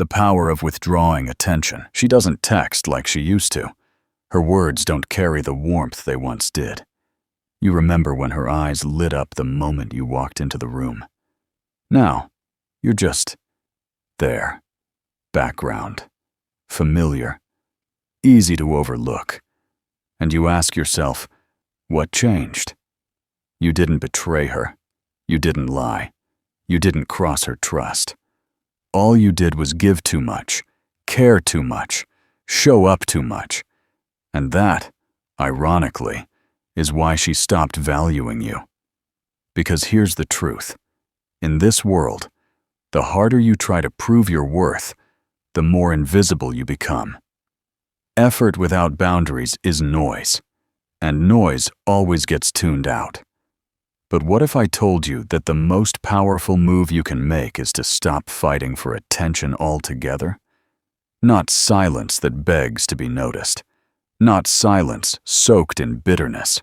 The power of withdrawing attention. She doesn't text like she used to. Her words don't carry the warmth they once did. You remember when her eyes lit up the moment you walked into the room. Now, you're just there. Background. Familiar. Easy to overlook. And you ask yourself, what changed? You didn't betray her. You didn't lie. You didn't cross her trust. All you did was give too much, care too much, show up too much. And that, ironically, is why she stopped valuing you. Because here's the truth. In this world, the harder you try to prove your worth, the more invisible you become. Effort without boundaries is noise, and noise always gets tuned out. But what if I told you that the most powerful move you can make is to stop fighting for attention altogether? Not silence that begs to be noticed, not silence soaked in bitterness,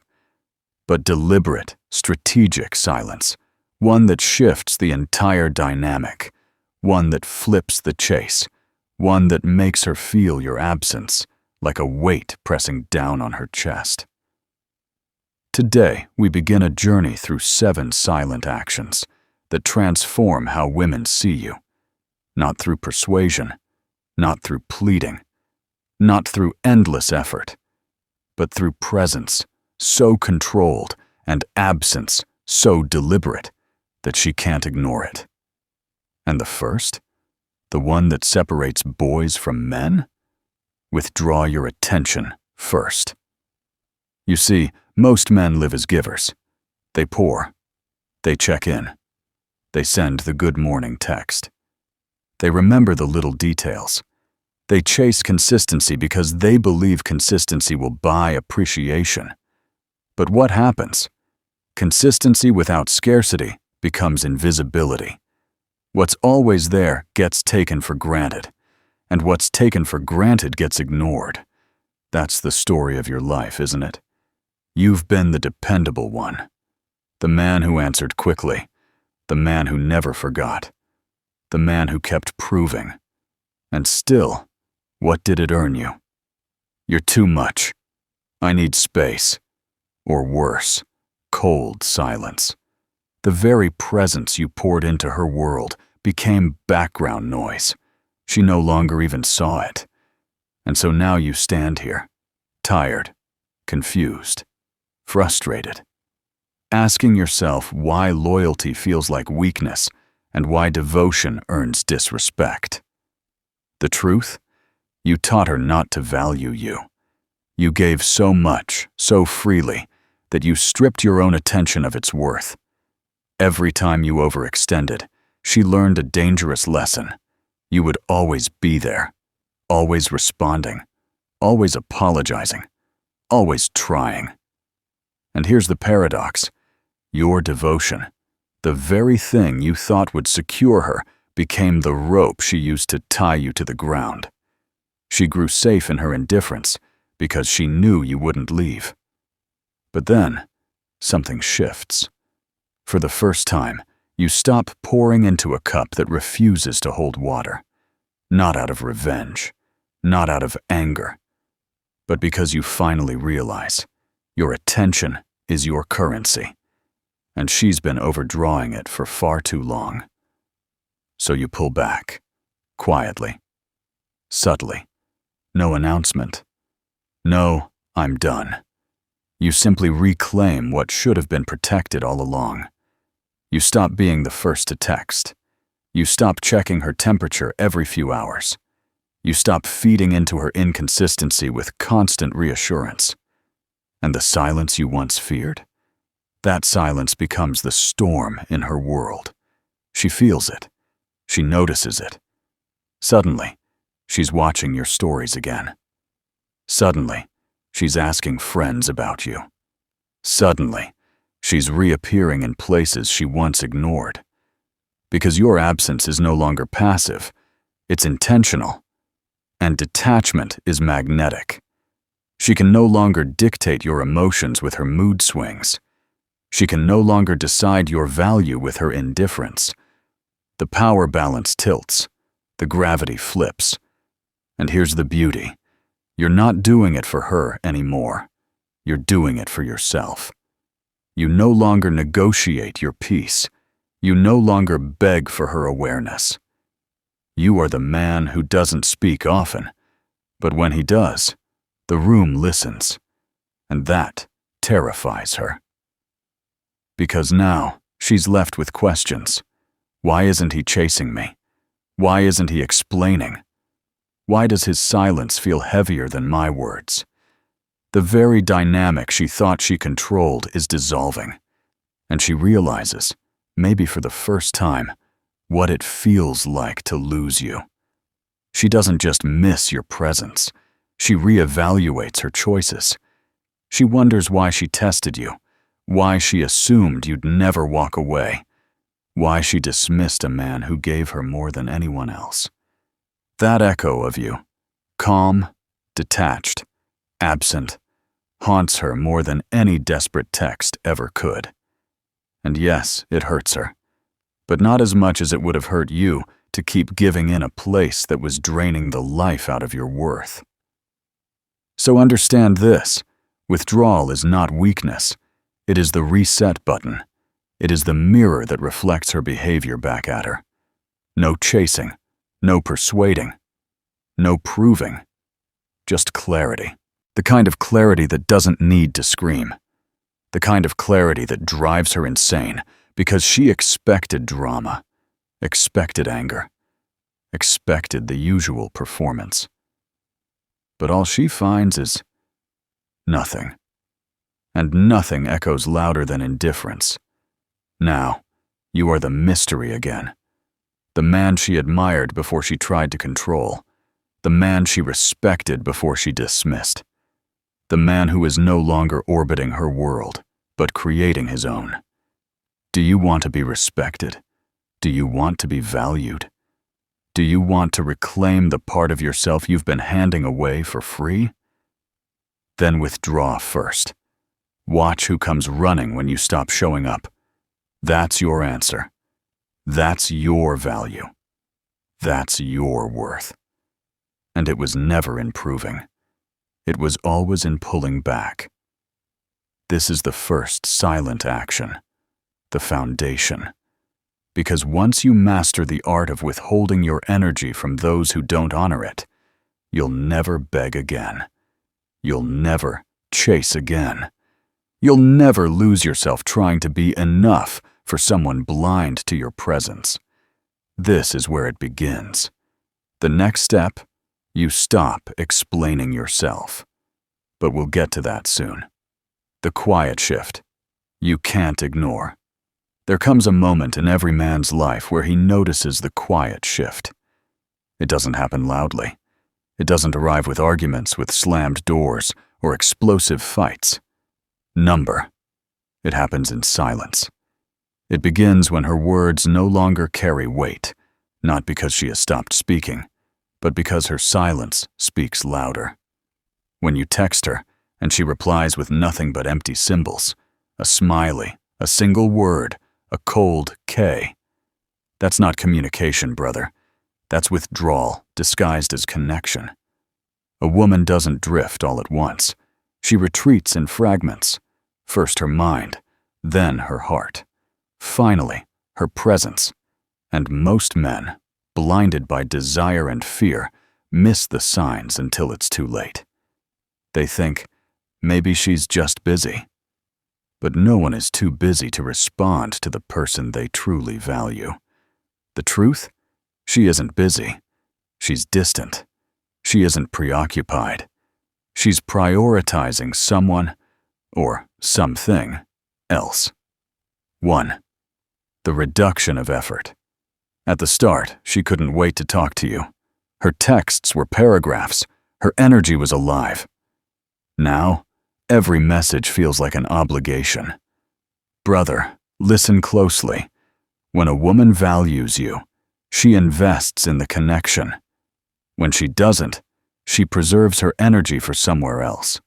but deliberate, strategic silence, one that shifts the entire dynamic, one that flips the chase, one that makes her feel your absence like a weight pressing down on her chest. Today, we begin a journey through 7 silent actions that transform how women see you, not through persuasion, not through pleading, not through endless effort, but through presence so controlled and absence so deliberate that she can't ignore it. And the first, the one that separates boys from men? Withdraw your attention first. You see, most men live as givers. They pour. They check in. They send the good morning text. They remember the little details. They chase consistency because they believe consistency will buy appreciation. But what happens? Consistency without scarcity becomes invisibility. What's always there gets taken for granted, and what's taken for granted gets ignored. That's the story of your life, isn't it? You've been the dependable one, the man who answered quickly, the man who never forgot, the man who kept proving. And still, what did it earn you? You're too much. I need space. Or worse, cold silence. The very presence you poured into her world became background noise. She no longer even saw it. And so now you stand here, tired, confused, frustrated, asking yourself why loyalty feels like weakness and why devotion earns disrespect. The truth? You taught her not to value you. You gave so much, so freely, that you stripped your own attention of its worth. Every time you overextended, she learned a dangerous lesson. You would always be there, always responding, always apologizing, always trying. And here's the paradox. Your devotion, the very thing you thought would secure her, became the rope she used to tie you to the ground. She grew safe in her indifference because she knew you wouldn't leave. But then, something shifts. For the first time, you stop pouring into a cup that refuses to hold water, not out of revenge, not out of anger, but because you finally realize your attention is your currency, and she's been overdrawing it for far too long. So you pull back, quietly, subtly, no announcement. No, I'm done. You simply reclaim what should have been protected all along. You stop being the first to text. You stop checking her temperature every few hours. You stop feeding into her inconsistency with constant reassurance. And the silence you once feared? That silence becomes the storm in her world. She feels it. She notices it. Suddenly, she's watching your stories again. Suddenly, she's asking friends about you. Suddenly, she's reappearing in places she once ignored. Because your absence is no longer passive, it's intentional. And detachment is magnetic. She can no longer dictate your emotions with her mood swings. She can no longer decide your value with her indifference. The power balance tilts. The gravity flips. And here's the beauty. You're not doing it for her anymore. You're doing it for yourself. You no longer negotiate your peace. You no longer beg for her awareness. You are the man who doesn't speak often, but when he does, the room listens, and that terrifies her. Because now she's left with questions. Why isn't he chasing me? Why isn't he explaining? Why does his silence feel heavier than my words? The very dynamic she thought she controlled is dissolving, and she realizes, maybe for the first time, what it feels like to lose you. She doesn't just miss your presence. She reevaluates her choices. She wonders why she tested you, why she assumed you'd never walk away, why she dismissed a man who gave her more than anyone else. That echo of you, calm, detached, absent, haunts her more than any desperate text ever could. And yes, it hurts her, but not as much as it would have hurt you to keep giving in a place that was draining the life out of your worth. So understand this, withdrawal is not weakness. It is the reset button. It is the mirror that reflects her behavior back at her. No chasing, no persuading, no proving, just clarity. The kind of clarity that doesn't need to scream. The kind of clarity that drives her insane because she expected drama, expected anger, expected the usual performance. But all she finds is nothing. And nothing echoes louder than indifference. Now, you are the mystery again. The man she admired before she tried to control. The man she respected before she dismissed. The man who is no longer orbiting her world, but creating his own. Do you want to be respected? Do you want to be valued? Do you want to reclaim the part of yourself you've been handing away for free? Then withdraw first. Watch who comes running when you stop showing up. That's your answer. That's your value. That's your worth. And it was never in proving. It was always in pulling back. This is the first silent action, the foundation. Because once you master the art of withholding your energy from those who don't honor it, you'll never beg again. You'll never chase again. You'll never lose yourself trying to be enough for someone blind to your presence. This is where it begins. The next step, you stop explaining yourself. But we'll get to that soon. The quiet shift. You can't ignore. There comes a moment in every man's life where he notices the quiet shift. It doesn't happen loudly. It doesn't arrive with arguments, with slammed doors, or explosive fights. Number. It happens in silence. It begins when her words no longer carry weight, not because she has stopped speaking, but because her silence speaks louder. When you text her, and she replies with nothing but empty symbols, a smiley, a single word, a cold K. That's not communication, brother. That's withdrawal, disguised as connection. A woman doesn't drift all at once. She retreats in fragments. First her mind, then her heart. Finally, her presence. And most men, blinded by desire and fear, miss the signs until it's too late. They think, maybe she's just busy. But no one is too busy to respond to the person they truly value. The truth? She isn't busy. She's distant. She isn't preoccupied. She's prioritizing someone or something else. 1. The reduction of effort. At the start, she couldn't wait to talk to you. Her texts were paragraphs. Her energy was alive. Now, every message feels like an obligation. Brother, listen closely. When a woman values you, she invests in the connection. When she doesn't, she preserves her energy for somewhere else.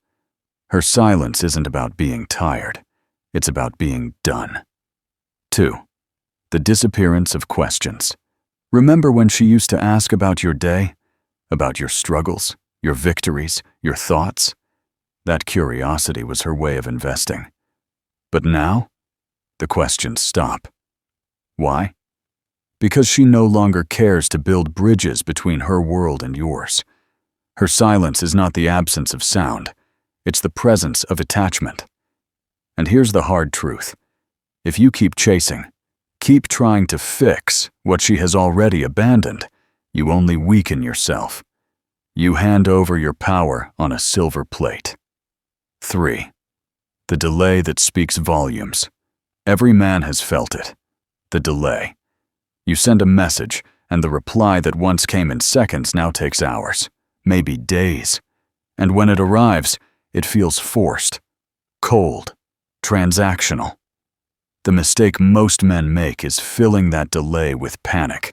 Her silence isn't about being tired. It's about being done. 2. The disappearance of questions. Remember when she used to ask about your day, about your struggles, your victories, your thoughts? That curiosity was her way of investing. But now, the questions stop. Why? Because she no longer cares to build bridges between her world and yours. Her silence is not the absence of sound, it's the presence of attachment. And here's the hard truth. If you keep chasing, keep trying to fix what she has already abandoned, you only weaken yourself. You hand over your power on a silver plate. 3. The delay that speaks volumes. Every man has felt it. The delay. You send a message, and the reply that once came in seconds now takes hours, maybe days. And when it arrives, it feels forced, cold, transactional. The mistake most men make is filling that delay with panic,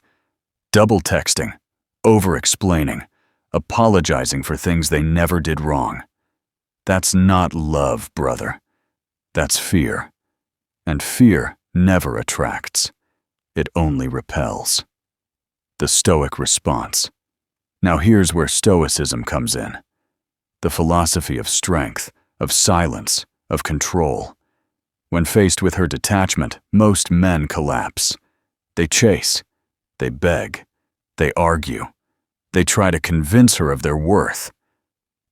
double texting, over-explaining, apologizing for things they never did wrong. That's not love, brother. That's fear. And fear never attracts. It only repels. The Stoic response. Now here's where Stoicism comes in. The philosophy of strength, of silence, of control. When faced with her detachment, most men collapse. They chase. They beg. They argue. They try to convince her of their worth.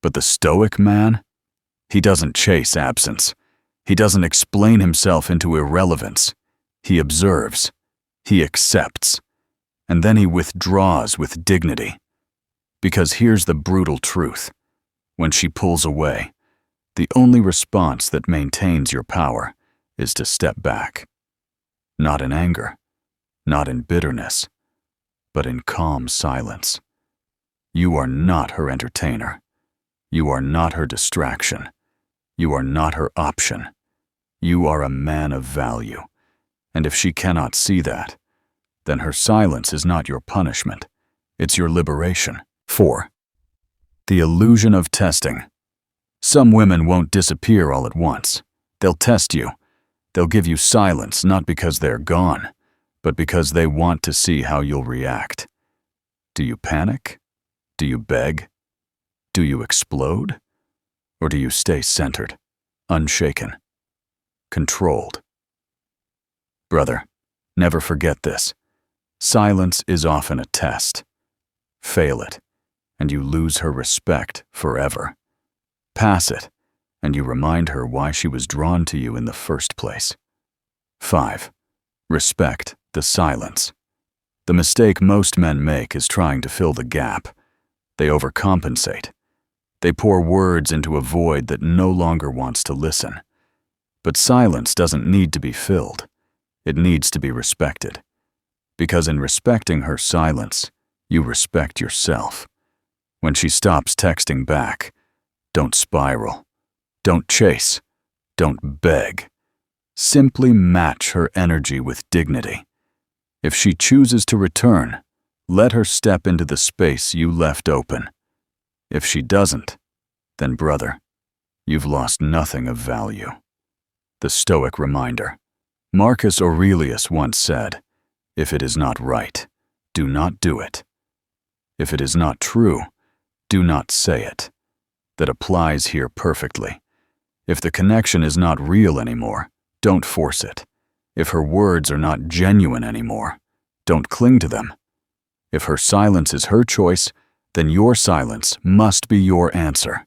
But the Stoic man? He doesn't chase absence. He doesn't explain himself into irrelevance. He observes. He accepts. And then he withdraws with dignity. Because here's the brutal truth. When she pulls away, the only response that maintains your power is to step back. Not in anger, not in bitterness, but in calm silence. You are not her entertainer. You are not her distraction. You are not her option. You are a man of value. And if she cannot see that, then her silence is not your punishment. It's your liberation. 4. The illusion of testing. Some women won't disappear all at once. They'll test you. They'll give you silence not because they're gone, but because they want to see how you'll react. Do you panic? Do you beg? Do you explode? Or do you stay centered, unshaken, controlled? Brother, never forget this. Silence is often a test. Fail it, and you lose her respect forever. Pass it, and you remind her why she was drawn to you in the first place. 5. Respect the silence. The mistake most men make is trying to fill the gap. They overcompensate. They pour words into a void that no longer wants to listen. But silence doesn't need to be filled. It needs to be respected. Because in respecting her silence, you respect yourself. When she stops texting back, don't spiral. Don't chase. Don't beg. Simply match her energy with dignity. If she chooses to return, let her step into the space you left open. If she doesn't, then brother, you've lost nothing of value. The Stoic reminder. Marcus Aurelius once said, "If it is not right, do not do it. If it is not true, do not say it." That applies here perfectly. If the connection is not real anymore, don't force it. If her words are not genuine anymore, don't cling to them. If her silence is her choice, then your silence must be your answer.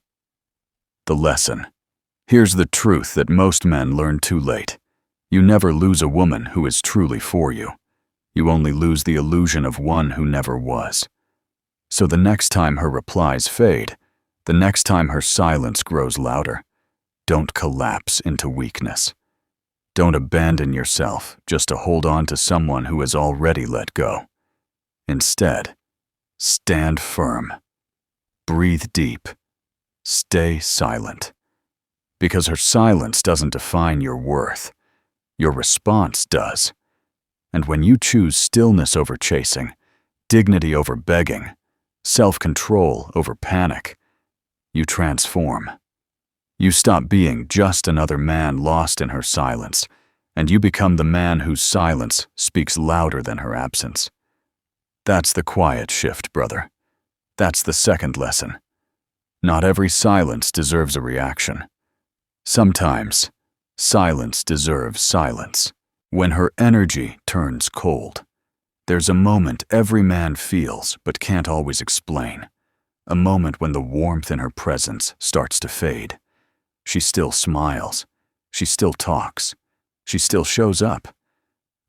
The lesson. Here's the truth that most men learn too late. You never lose a woman who is truly for you. You only lose the illusion of one who never was. So the next time her replies fade, the next time her silence grows louder, don't collapse into weakness. Don't abandon yourself just to hold on to someone who has already let go. Instead, stand firm. Breathe deep. Stay silent. Because her silence doesn't define your worth. Your response does. And when you choose stillness over chasing, dignity over begging, self-control over panic, you transform. You stop being just another man lost in her silence, and you become the man whose silence speaks louder than her absence. That's the quiet shift, brother. That's the second lesson. Not every silence deserves a reaction. Sometimes, silence deserves silence. When her energy turns cold, there's a moment every man feels but can't always explain. A moment when the warmth in her presence starts to fade. She still smiles. She still talks. She still shows up.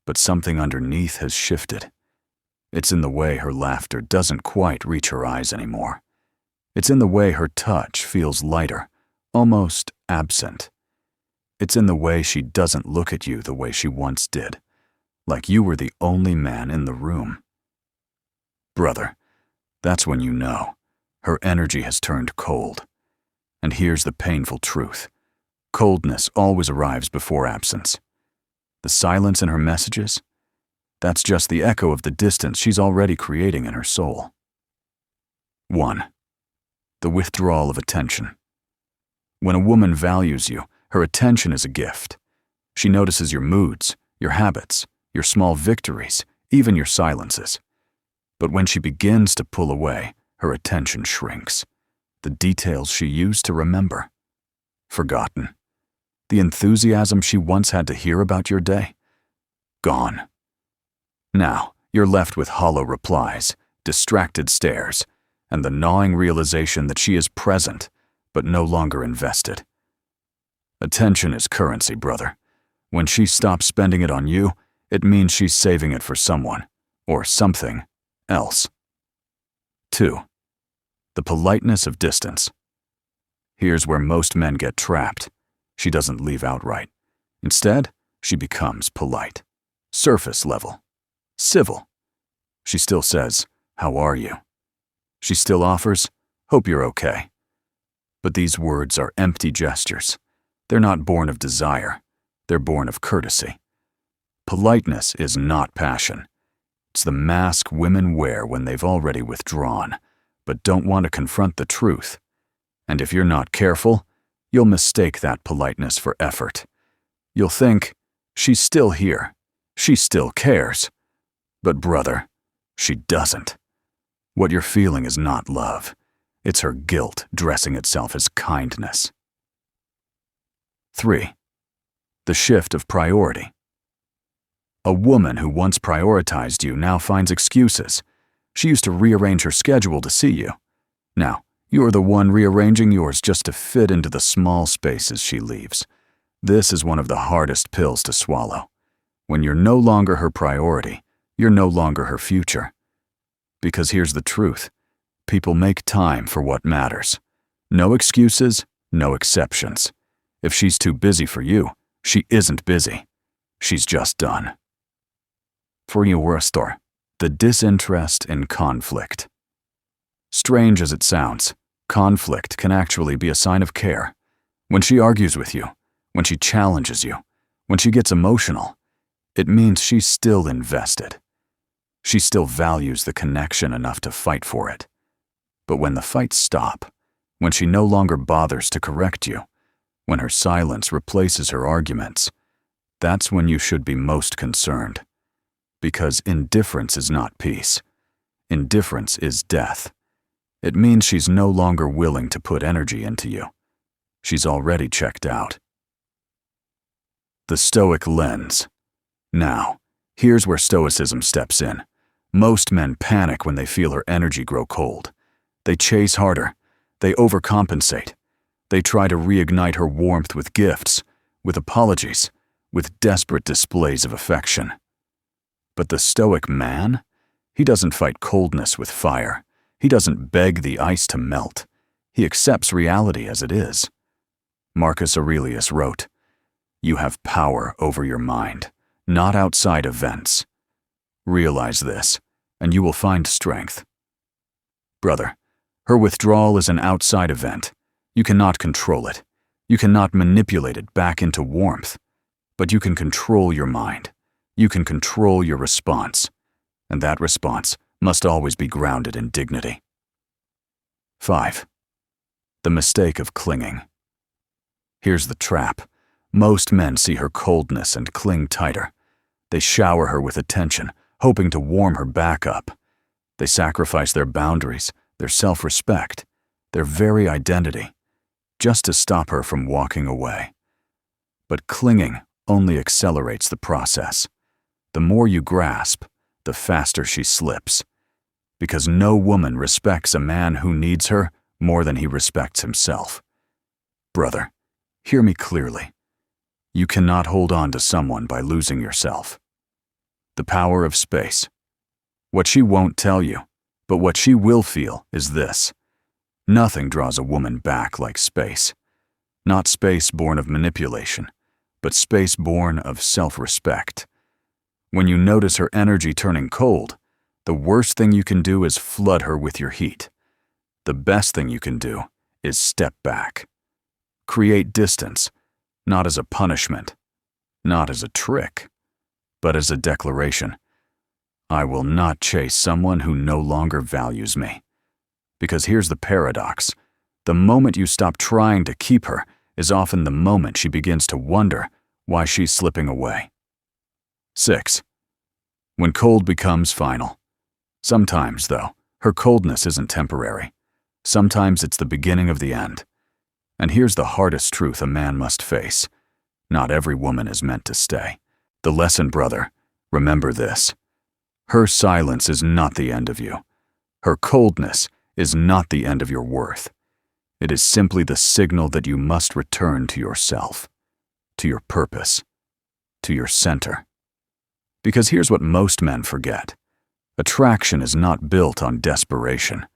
But something underneath has shifted. It's in the way her laughter doesn't quite reach her eyes anymore. It's in the way her touch feels lighter, almost absent. It's in the way she doesn't look at you the way she once did, like you were the only man in the room. Brother, that's when you know her energy has turned cold. And here's the painful truth. Coldness always arrives before absence. The silence in her messages, that's just the echo of the distance she's already creating in her soul. 1. The withdrawal of attention. When a woman values you, her attention is a gift. She notices your moods, your habits, your small victories, even your silences. But when she begins to pull away, her attention shrinks. The details she used to remember, forgotten. The enthusiasm she once had to hear about your day, gone. Now, you're left with hollow replies, distracted stares, and the gnawing realization that she is present, but no longer invested. Attention is currency, brother. When she stops spending it on you, it means she's saving it for someone, or something, else. 2. The politeness of distance. Here's where most men get trapped. She doesn't leave outright. Instead, she becomes polite, surface level, civil. She still says, "How are you?" She still offers, "Hope you're okay." But these words are empty gestures. They're not born of desire. They're born of courtesy. Politeness is not passion. It's the mask women wear when they've already withdrawn, but don't want to confront the truth. And if you're not careful, you'll mistake that politeness for effort. You'll think, she's still here. She still cares. But brother, she doesn't. What you're feeling is not love. It's her guilt dressing itself as kindness. 3. The shift of priority. A woman who once prioritized you now finds excuses. She used to rearrange her schedule to see you. Now, you're the one rearranging yours just to fit into the small spaces she leaves. This is one of the hardest pills to swallow. When you're no longer her priority, you're no longer her future. Because here's the truth. People make time for what matters. No excuses, no exceptions. If she's too busy for you, she isn't busy. She's just done. 4. The disinterest in conflict. Strange as it sounds, conflict can actually be a sign of care. When she argues with you, when she challenges you, when she gets emotional, it means she's still invested. She still values the connection enough to fight for it. But when the fights stop, when she no longer bothers to correct you, when her silence replaces her arguments, that's when you should be most concerned. Because indifference is not peace. Indifference is death. It means she's no longer willing to put energy into you. She's already checked out. The Stoic lens. Now, here's where Stoicism steps in. Most men panic when they feel her energy grow cold. They chase harder. They overcompensate. They try to reignite her warmth with gifts, with apologies, with desperate displays of affection. But the Stoic man, he doesn't fight coldness with fire. He doesn't beg the ice to melt. He accepts reality as it is. Marcus Aurelius wrote, "You have power over your mind, not outside events. Realize this, and you will find strength." Brother, her withdrawal is an outside event. You cannot control it. You cannot manipulate it back into warmth. But you can control your mind. You can control your response. And that response must always be grounded in dignity. 5. The mistake of clinging. Here's the trap. Most men see her coldness and cling tighter. They shower her with attention, hoping to warm her back up. They sacrifice their boundaries, their self-respect, their very identity, just to stop her from walking away. But clinging only accelerates the process. The more you grasp, the faster she slips. Because no woman respects a man who needs her more than he respects himself. Brother, hear me clearly. You cannot hold on to someone by losing yourself. The power of space. What she won't tell you, but what she will feel is this. Nothing draws a woman back like space. Not space born of manipulation, but space born of self-respect. When you notice her energy turning cold, the worst thing you can do is flood her with your heat. The best thing you can do is step back. Create distance, not as a punishment, not as a trick, but as a declaration. I will not chase someone who no longer values me. Because here's the paradox. The moment you stop trying to keep her is often the moment she begins to wonder why she's slipping away. 6. When cold becomes final. Sometimes, though, her coldness isn't temporary. Sometimes it's the beginning of the end. And here's the hardest truth a man must face. Not every woman is meant to stay. The lesson, brother, remember this. Her silence is not the end of you. Her coldness is not the end of your worth. It is simply the signal that you must return to yourself, to your purpose, to your center. Because here's what most men forget. Attraction is not built on desperation.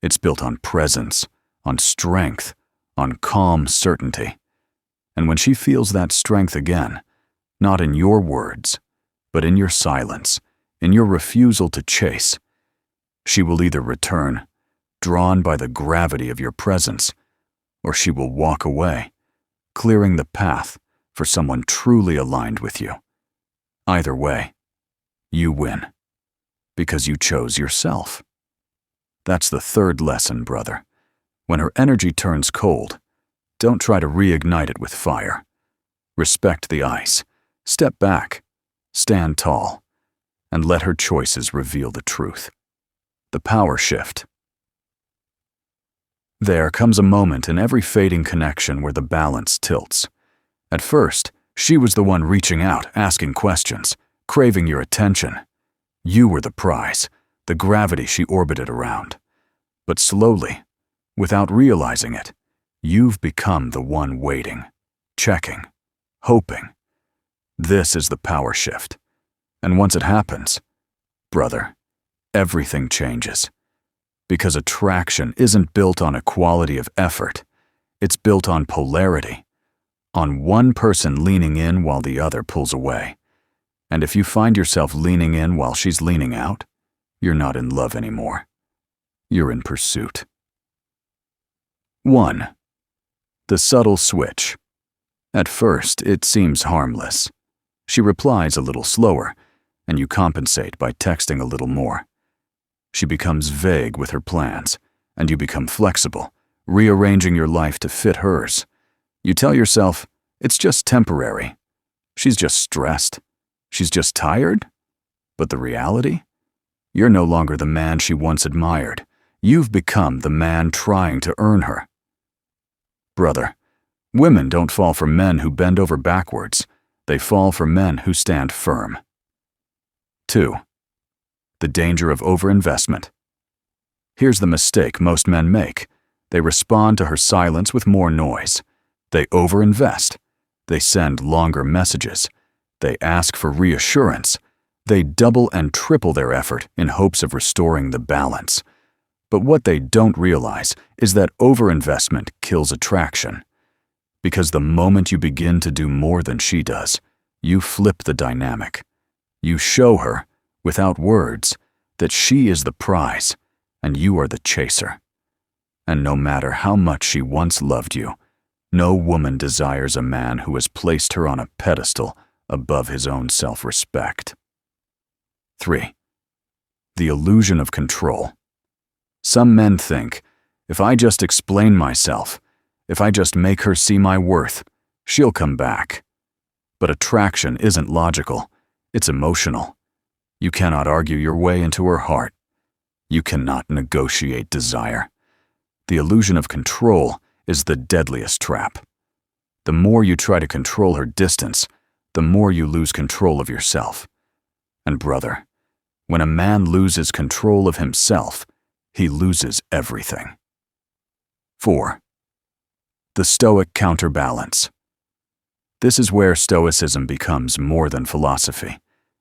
It's built on presence, on strength, on calm certainty. And when she feels that strength again, not in your words, but in your silence, in your refusal to chase, she will either return, drawn by the gravity of your presence, or she will walk away, clearing the path for someone truly aligned with you. Either way, you win, because you chose yourself. That's the third lesson, brother. When her energy turns cold, don't try to reignite it with fire. Respect the ice, step back, stand tall, and let her choices reveal the truth. The power shift. There comes a moment in every fading connection where the balance tilts. At first, she was the one reaching out, asking questions, craving your attention. You were the prize, the gravity she orbited around. But slowly, without realizing it, you've become the one waiting, checking, hoping. This is the power shift. And once it happens, brother, everything changes. Because attraction isn't built on equality of effort. It's built on polarity, on one person leaning in while the other pulls away. And if you find yourself leaning in while she's leaning out, you're not in love anymore. You're in pursuit. 1. The subtle switch. At first, it seems harmless. She replies a little slower, and you compensate by texting a little more. She becomes vague with her plans, and you become flexible, rearranging your life to fit hers. You tell yourself, it's just temporary. She's just stressed. She's just tired. But the reality? You're no longer the man she once admired. You've become the man trying to earn her. Brother, women don't fall for men who bend over backwards. They fall for men who stand firm. 2. The danger of overinvestment. Here's the mistake most men make. They respond to her silence with more noise. They overinvest. They send longer messages. They ask for reassurance. They double and triple their effort in hopes of restoring the balance. But what they don't realize is that overinvestment kills attraction. Because the moment you begin to do more than she does, you flip the dynamic. You show her, without words, that she is the prize and you are the chaser. And no matter how much she once loved you, no woman desires a man who has placed her on a pedestal above his own self-respect. 3. The illusion of control. Some men think, if I just explain myself, if I just make her see my worth, she'll come back. But attraction isn't logical, it's emotional. You cannot argue your way into her heart. You cannot negotiate desire. The illusion of control is the deadliest trap. The more you try to control her distance, the more you lose control of yourself. And brother, when a man loses control of himself, he loses everything. 4. The Stoic counterbalance. This is where Stoicism becomes more than philosophy.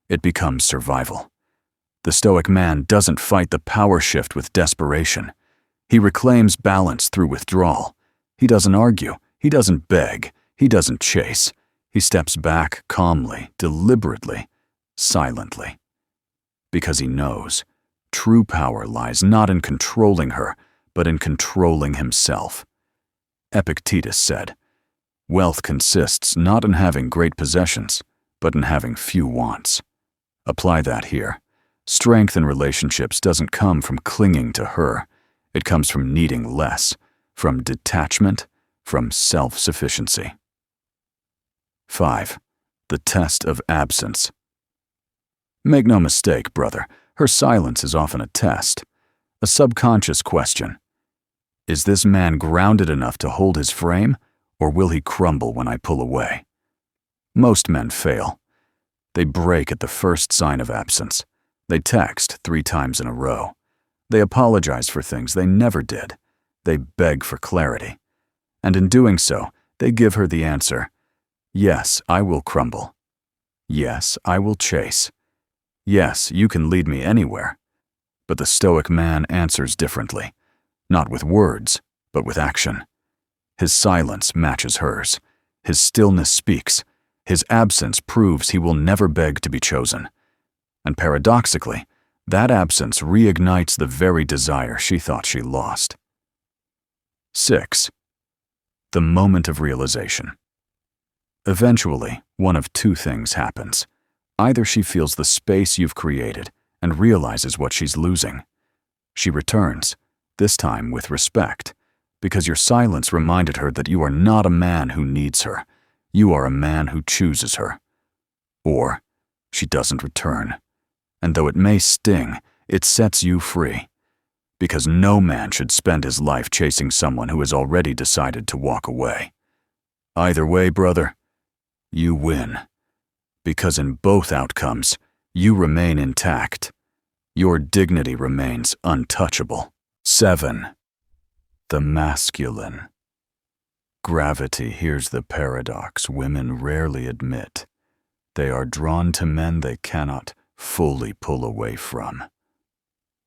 It becomes survival. The Stoic man doesn't fight the power shift with desperation. He reclaims balance through withdrawal. He doesn't argue. He doesn't beg. He doesn't chase. He steps back calmly, deliberately, silently. Because he knows true power lies not in controlling her, but in controlling himself. Epictetus said, "Wealth consists not in having great possessions, but in having few wants." Apply that here. Strength in relationships doesn't come from clinging to her. It comes from needing less, from detachment, from self-sufficiency. 5. The test of absence. Make no mistake, brother, her silence is often a test, a subconscious question. Is this man grounded enough to hold his frame, or will he crumble when I pull away? Most men fail. They break at the first sign of absence. They text 3 times in a row. They apologize for things they never did. They beg for clarity. And in doing so, they give her the answer, "Yes, I will crumble. Yes, I will chase. Yes, you can lead me anywhere." But the Stoic man answers differently, not with words, but with action. His silence matches hers. His stillness speaks. His absence proves he will never beg to be chosen. And paradoxically, that absence reignites the very desire she thought she lost. 6. The moment of realization. Eventually, one of 2 things happens. Either she feels the space you've created and realizes what she's losing. She returns, this time with respect, because your silence reminded her that you are not a man who needs her. You are a man who chooses her. Or she doesn't return. And though it may sting, it sets you free. Because no man should spend his life chasing someone who has already decided to walk away. Either way, brother, you win. Because in both outcomes, you remain intact. Your dignity remains untouchable. 7. The masculine. Gravity, here's the paradox women rarely admit. They are drawn to men they cannot fully pull away from.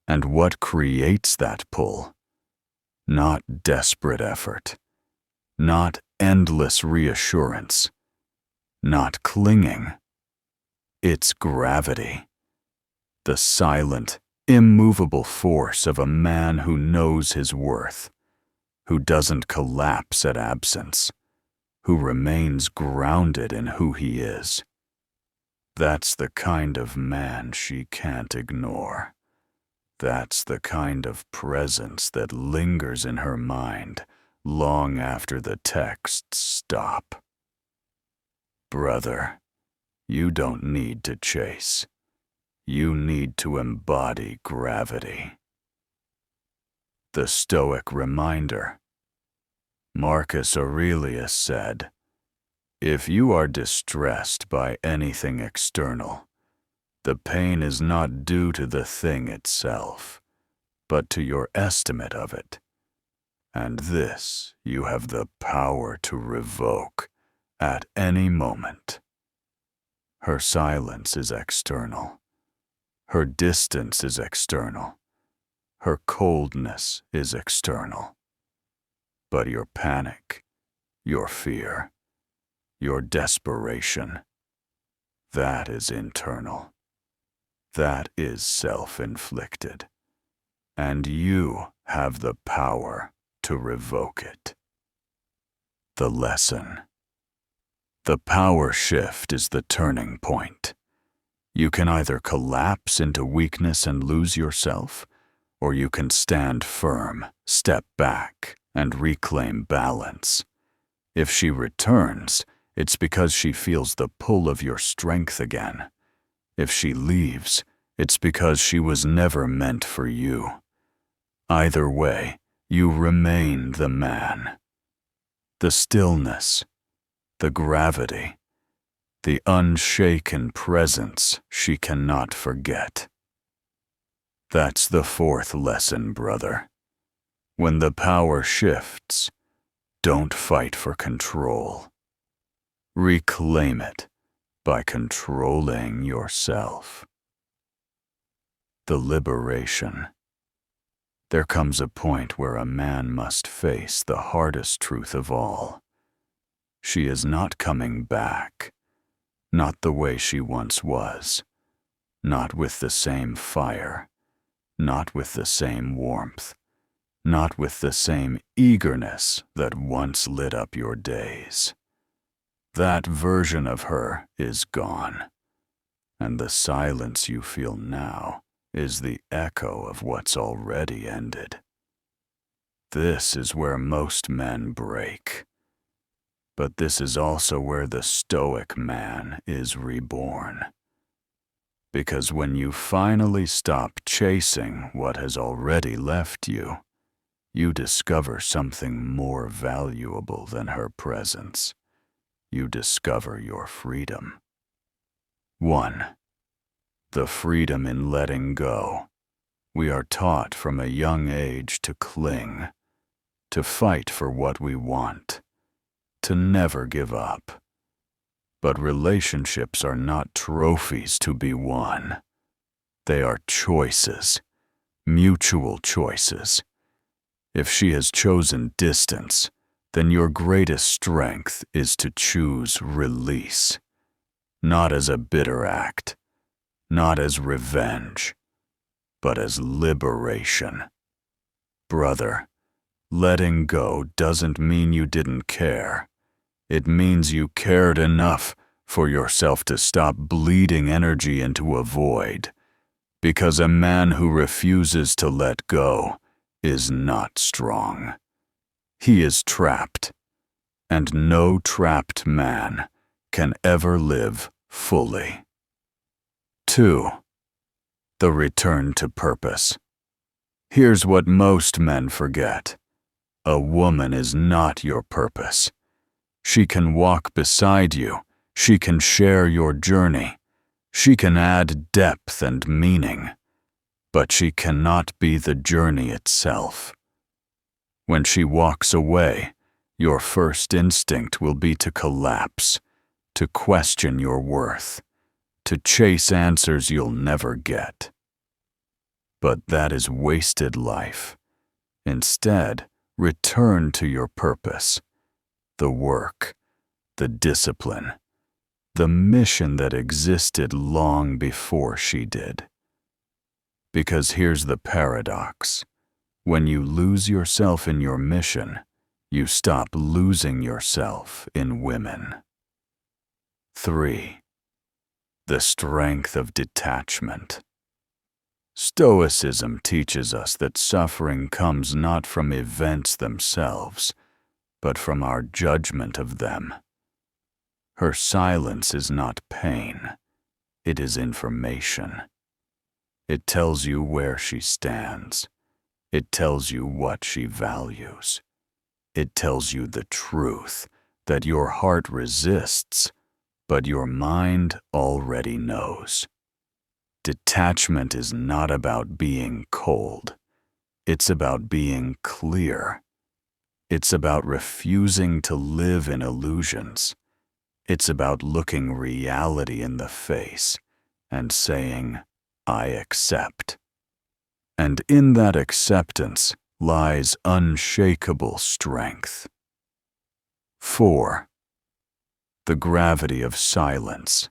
And what creates that pull? Not desperate effort, not endless reassurance, not clinging. It's gravity, the silent, immovable force of a man who knows his worth, who doesn't collapse at absence, who remains grounded in who he is. That's the kind of man she can't ignore. That's the kind of presence that lingers in her mind long after the texts stop. Brother, you don't need to chase. You need to embody gravity. The Stoic reminder. Marcus Aurelius said, "If you are distressed by anything external, the pain is not due to the thing itself, but to your estimate of it. And this you have the power to revoke at any moment." Her silence is external. Her distance is external. Her coldness is external. But your panic, your fear, your desperation, that is internal. That is self-inflicted. And you have the power to revoke it. The lesson. The power shift is the turning point. You can either collapse into weakness and lose yourself, or you can stand firm, step back, and reclaim balance. If she returns, it's because she feels the pull of your strength again. If she leaves, it's because she was never meant for you. Either way, you remain the man. The stillness, the gravity, the unshaken presence she cannot forget. That's the fourth lesson, brother. When the power shifts, don't fight for control. Reclaim it by controlling yourself. The liberation. There comes a point where a man must face the hardest truth of all. She is not coming back, not the way she once was, not with the same fire, not with the same warmth, not with the same eagerness that once lit up your days. That version of her is gone, and the silence you feel now is the echo of what's already ended. This is where most men break. But this is also where the Stoic man is reborn. Because when you finally stop chasing what has already left you, you discover something more valuable than her presence. You discover your freedom. 1. The freedom in letting go. We are taught from a young age to cling, to fight for what we want, to never give up. But relationships are not trophies to be won. They are choices, mutual choices. If she has chosen distance, then your greatest strength is to choose release, not as a bitter act, not as revenge, but as liberation. Brother, letting go doesn't mean you didn't care. It means you cared enough for yourself to stop bleeding energy into a void, because a man who refuses to let go is not strong. He is trapped, and no trapped man can ever live fully. 2. The return to purpose. Here's what most men forget. A woman is not your purpose. She can walk beside you. She can share your journey. She can add depth and meaning. But she cannot be the journey itself. When she walks away, your first instinct will be to collapse, to question your worth, to chase answers you'll never get. But that is wasted life. Instead, return to your purpose, the work, the discipline, the mission that existed long before she did. Because here's the paradox. When you lose yourself in your mission, you stop losing yourself in women. 3. The strength of detachment. Stoicism teaches us that suffering comes not from events themselves, but from our judgment of them. Her silence is not pain, it is information. It tells you where she stands. It tells you what she values. It tells you the truth that your heart resists, but your mind already knows. Detachment is not about being cold. It's about being clear. It's about refusing to live in illusions. It's about looking reality in the face and saying, I accept. And in that acceptance lies unshakable strength. 4. The gravity of silence.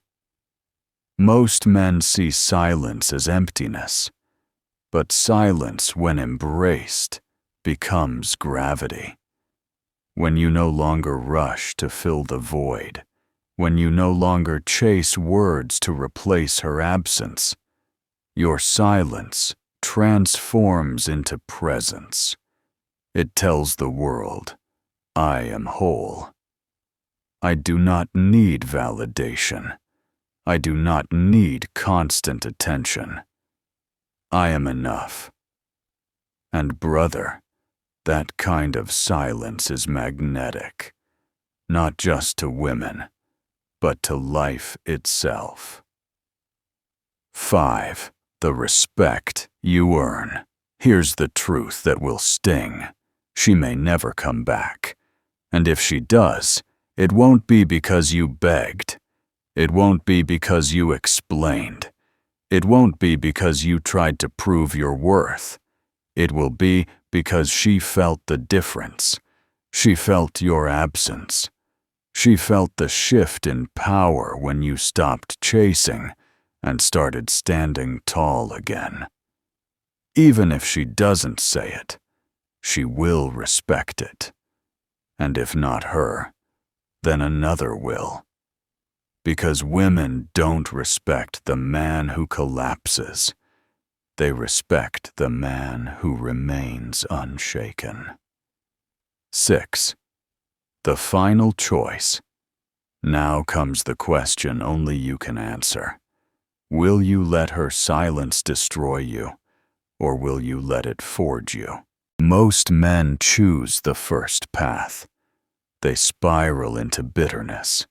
Most men see silence as emptiness, but silence, when embraced, becomes gravity. When you no longer rush to fill the void, when you no longer chase words to replace her absence, your silence transforms into presence. It tells the world, I am whole. I do not need validation. I do not need constant attention. I am enough. And brother, that kind of silence is magnetic, not just to women, but to life itself. 5. The respect you earn. Here's the truth that will sting. She may never come back. And if she does, it won't be because you begged. It won't be because you explained. It won't be because you tried to prove your worth. It will be because she felt the difference. She felt your absence. She felt the shift in power when you stopped chasing and started standing tall again. Even if she doesn't say it, she will respect it. And if not her, then another will. Because women don't respect the man who collapses. They respect the man who remains unshaken. 6. The final choice. Now comes the question only you can answer. Will you let her silence destroy you, or will you let it forge you? Most men choose the first path. They spiral into bitterness.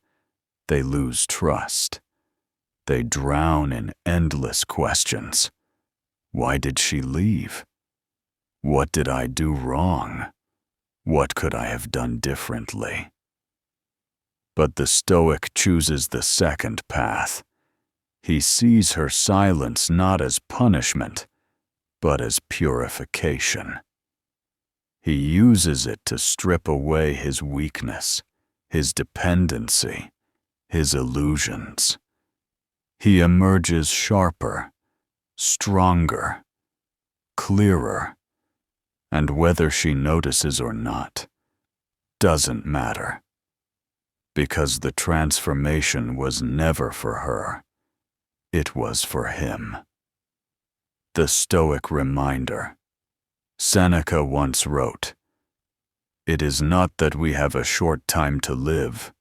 They lose trust. They drown in endless questions. Why did she leave? What did I do wrong? What could I have done differently? But the Stoic chooses the second path. He sees her silence not as punishment, but as purification. He uses it to strip away his weakness, his dependency, his illusions. He emerges sharper, stronger, clearer, and whether she notices or not doesn't matter, because the transformation was never for her, it was for him. The Stoic reminder. Seneca once wrote, "It is not that we have a short time to live,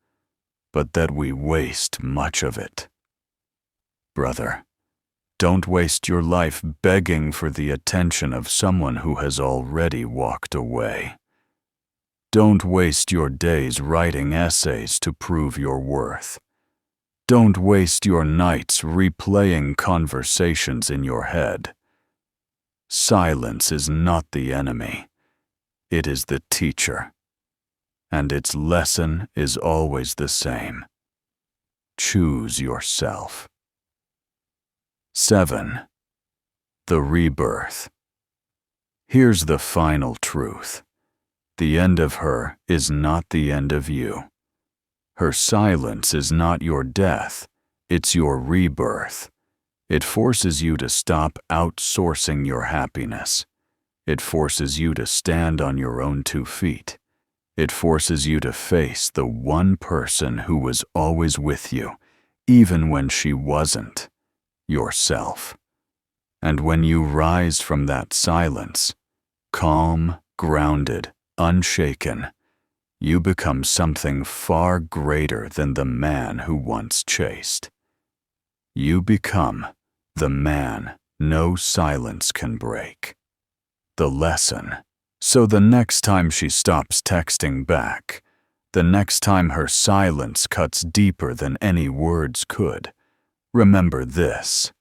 but that we waste much of it." Brother, don't waste your life begging for the attention of someone who has already walked away. Don't waste your days writing essays to prove your worth. Don't waste your nights replaying conversations in your head. Silence is not the enemy. It is the teacher. And its lesson is always the same. Choose yourself. 7. The rebirth. Here's the final truth. The end of her is not the end of you. Her silence is not your death, it's your rebirth. It forces you to stop outsourcing your happiness. It forces you to stand on your own 2 feet. It forces you to face the one person who was always with you, even when she wasn't, yourself. And when you rise from that silence, calm, grounded, unshaken, you become something far greater than the man who once chased. You become the man no silence can break. The lesson. So the next time she stops texting back, the next time her silence cuts deeper than any words could, remember this.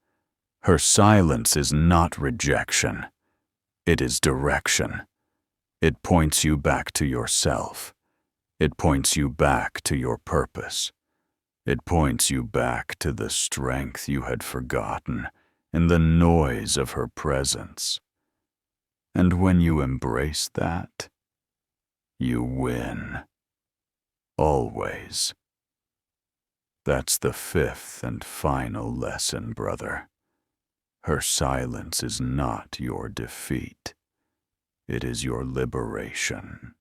Her silence is not rejection. It is direction. It points you back to yourself. It points you back to your purpose. It points you back to the strength you had forgotten in the noise of her presence. And when you embrace that, you win. Always. That's the 5th and final lesson, brother. Her silence is not your defeat. It is your liberation.